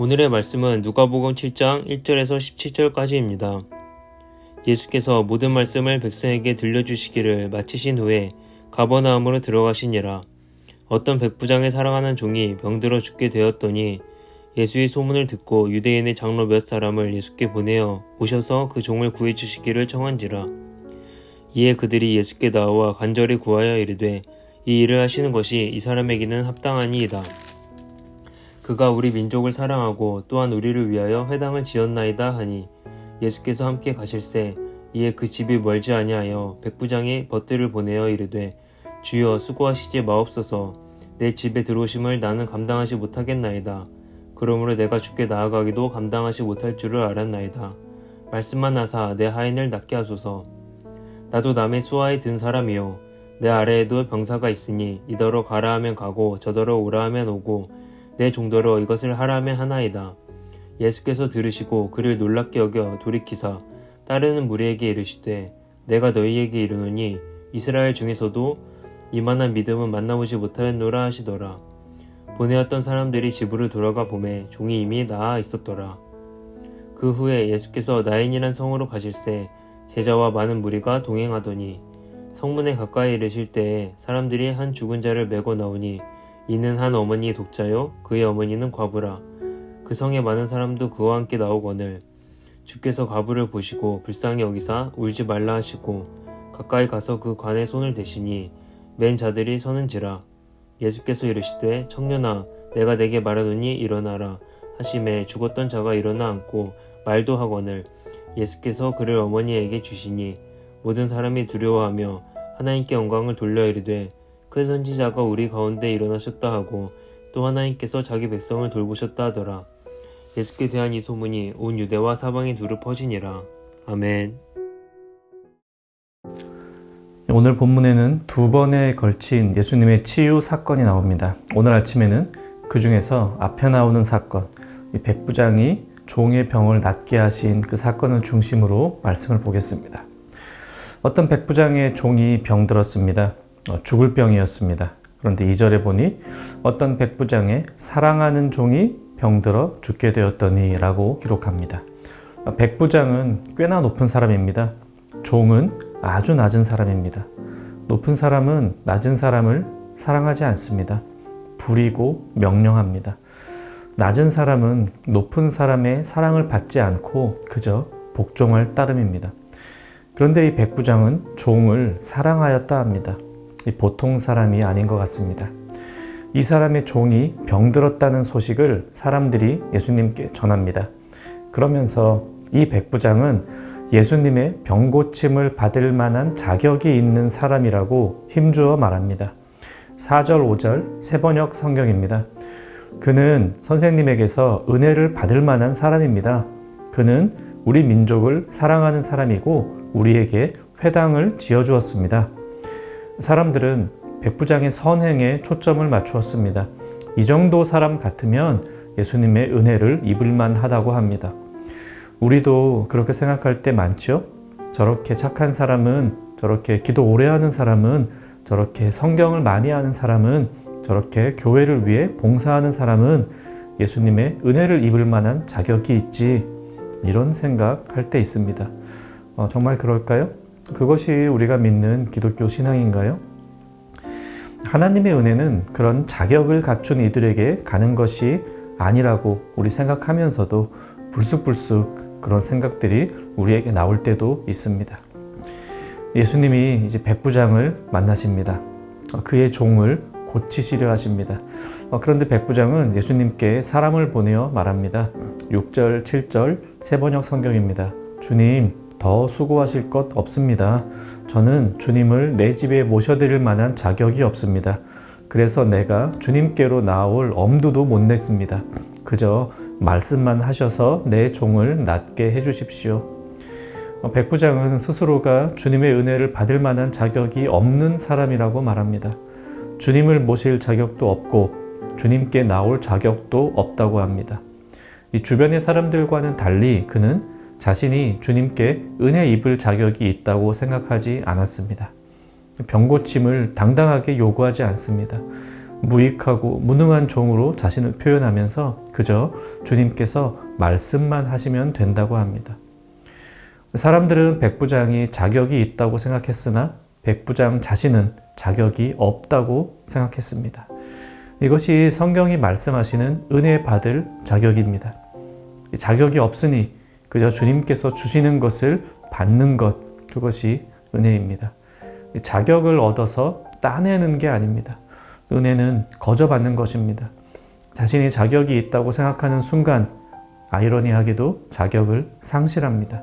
오늘의 말씀은 누가복음 7장 1절에서 17절까지입니다. 예수께서 모든 말씀을 백성에게 들려주시기를 마치신 후에 가버나움으로 들어가시니라. 어떤 백부장을 사랑하는 종이 병들어 죽게 되었더니 예수의 소문을 듣고 유대인의 장로 몇 사람을 예수께 보내어 오셔서 그 종을 구해주시기를 청한지라. 이에 그들이 예수께 나와 간절히 구하여 이르되 이 일을 하시는 것이 이 사람에게는 합당하니이다. 그가 우리 민족을 사랑하고 또한 우리를 위하여 회당을 지었나이다 하니 예수께서 함께 가실새 이에 그 집이 멀지 아니하여 백부장이 벗들을 보내어 이르되 주여 수고하시지 마옵소서. 내 집에 들어오심을 나는 감당하지 못하겠나이다. 그러므로 내가 주께 나아가기도 감당하지 못할 줄을 알았나이다. 말씀만 하사 내 하인을 낫게 하소서. 나도 남의 수하에 든 사람이요 내 아래에도 병사가 있으니 이더러 가라 하면 가고 저더러 오라 하면 오고 내 종더러 이것을 하라 하면 하나이다. 예수께서 들으시고 그를 놀랍게 여겨 돌이키사 따르는 무리에게 이르시되 내가 너희에게 이르노니 이스라엘 중에서도 이만한 믿음은 만나보지 못하였노라 하시더라. 보내었던 사람들이 집으로 돌아가 보매 종이 이미 나아 있었더라. 그 후에 예수께서 나인이란 성으로 가실새 제자와 많은 무리가 동행하더니 성문에 가까이 이르실 때에 사람들이 한 죽은 자를 메고 나오니 이는 한 어머니의 독자요 그의 어머니는 과부라. 그 성에 많은 사람도 그와 함께 나오거늘 주께서 과부를 보시고 불쌍히 여기사 울지 말라 하시고 가까이 가서 그 관에 손을 대시니 맨 자들이 서는지라. 예수께서 이르시되 청년아 내가 내게 말하노니 일어나라 하시매 죽었던 자가 일어나 앉고 말도 하거늘 예수께서 그를 어머니에게 주시니 모든 사람이 두려워하며 하나님께 영광을 돌려 이르되 그 선지자가 우리 가운데 일어나셨다 하고 또 하나님께서 자기 백성을 돌보셨다 하더라. 예수께 대한 이 소문이 온 유대와 사방에 두루 퍼지니라. 아멘. 오늘 본문에는 두 번에 걸친 예수님의 치유 사건이 나옵니다. 오늘 아침에는 그 중에서 앞에 나오는 사건, 이 백부장이 종의 병을 낫게 하신 그 사건을 중심으로 말씀을 보겠습니다. 어떤 백부장의 종이 병들었습니다. 죽을 병이었습니다. 그런데 2절에 보니 어떤 백부장의 사랑하는 종이 병들어 죽게 되었더니 라고 기록합니다. 백부장은 꽤나 높은 사람입니다. 종은 아주 낮은 사람입니다. 높은 사람은 낮은 사람을 사랑하지 않습니다. 부리고 명령합니다. 낮은 사람은 높은 사람의 사랑을 받지 않고 그저 복종할 따름입니다. 그런데 이 백부장은 종을 사랑하였다 합니다. 보통 사람이 아닌 것 같습니다. 이 사람의 종이 병들었다는 소식을 사람들이 예수님께 전합니다. 그러면서 이 백부장은 예수님의 병고침을 받을 만한 자격이 있는 사람이라고 힘주어 말합니다. 4절, 5절 세번역 성경입니다. 그는 선생님에게서 은혜를 받을 만한 사람입니다. 그는 우리 민족을 사랑하는 사람이고 우리에게 회당을 지어주었습니다. 사람들은 백부장의 선행에 초점을 맞추었습니다. 이 정도 사람 같으면 예수님의 은혜를 입을 만하다고 합니다. 우리도 그렇게 생각할 때 많죠? 저렇게 착한 사람은, 저렇게 기도 오래 하는 사람은, 저렇게 성경을 많이 하는 사람은, 저렇게 교회를 위해 봉사하는 사람은 예수님의 은혜를 입을 만한 자격이 있지, 이런 생각할 때 있습니다. 정말 그럴까요? 그것이 우리가 믿는 기독교 신앙인가요? 하나님의 은혜는 그런 자격을 갖춘 이들에게 가는 것이 아니라고 우리 생각하면서도 불쑥불쑥 그런 생각들이 우리에게 나올 때도 있습니다. 예수님이 이제 백부장을 만나십니다. 그의 종을 고치시려 하십니다. 그런데 백부장은 예수님께 사람을 보내어 말합니다. 6절, 7절 세번역 성경입니다. 주님, 더 수고하실 것 없습니다. 저는 주님을 내 집에 모셔드릴 만한 자격이 없습니다. 그래서 내가 주님께로 나올 엄두도 못 냈습니다. 그저 말씀만 하셔서 내 종을 낫게 해주십시오. 백부장은 스스로가 주님의 은혜를 받을 만한 자격이 없는 사람이라고 말합니다. 주님을 모실 자격도 없고 주님께 나올 자격도 없다고 합니다. 이 주변의 사람들과는 달리 그는 자신이 주님께 은혜 입을 자격이 있다고 생각하지 않았습니다. 병고침을 당당하게 요구하지 않습니다. 무익하고 무능한 종으로 자신을 표현하면서 그저 주님께서 말씀만 하시면 된다고 합니다. 사람들은 백부장이 자격이 있다고 생각했으나 백부장 자신은 자격이 없다고 생각했습니다. 이것이 성경이 말씀하시는 은혜 받을 자격입니다. 자격이 없으니 그저 주님께서 주시는 것을 받는 것, 그것이 은혜입니다. 자격을 얻어서 따내는 게 아닙니다. 은혜는 거저받는 것입니다. 자신이 자격이 있다고 생각하는 순간 아이러니하게도 자격을 상실합니다.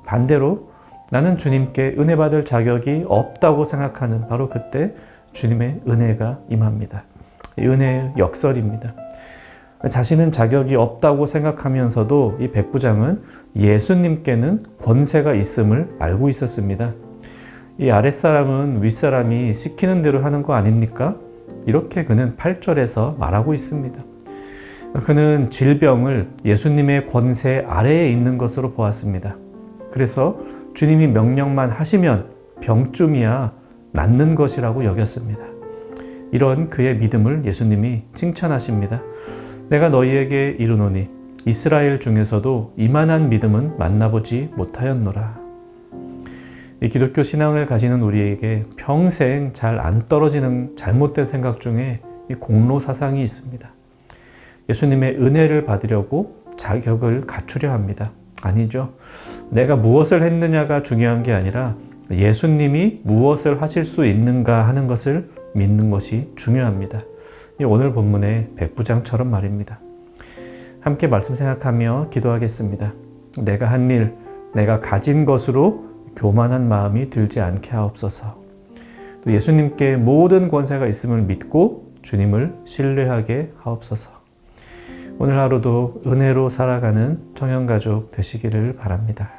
반대로 나는 주님께 은혜 받을 자격이 없다고 생각하는 바로 그때 주님의 은혜가 임합니다. 은혜의 역설입니다. 자신은 자격이 없다고 생각하면서도 이 백부장은 예수님께는 권세가 있음을 알고 있었습니다. 이 아랫사람은 윗사람이 시키는 대로 하는 거 아닙니까? 이렇게 그는 8절에서 말하고 있습니다. 그는 질병을 예수님의 권세 아래에 있는 것으로 보았습니다. 그래서 주님이 명령만 하시면 병쯤이야 낫는 것이라고 여겼습니다. 이런 그의 믿음을 예수님이 칭찬하십니다. 내가 너희에게 이르노니 이스라엘 중에서도 이만한 믿음은 만나보지 못하였노라. 이 기독교 신앙을 가지는 우리에게 평생 잘 안 떨어지는 잘못된 생각 중에 이 공로 사상이 있습니다. 예수님의 은혜를 받으려고 자격을 갖추려 합니다. 아니죠. 내가 무엇을 했느냐가 중요한 게 아니라 예수님이 무엇을 하실 수 있는가 하는 것을 믿는 것이 중요합니다. 오늘 본문의 백부장처럼 말입니다. 함께 말씀 생각하며 기도하겠습니다. 내가 한 일, 내가 가진 것으로 교만한 마음이 들지 않게 하옵소서. 또 예수님께 모든 권세가 있음을 믿고 주님을 신뢰하게 하옵소서. 오늘 하루도 은혜로 살아가는 청년가족 되시기를 바랍니다.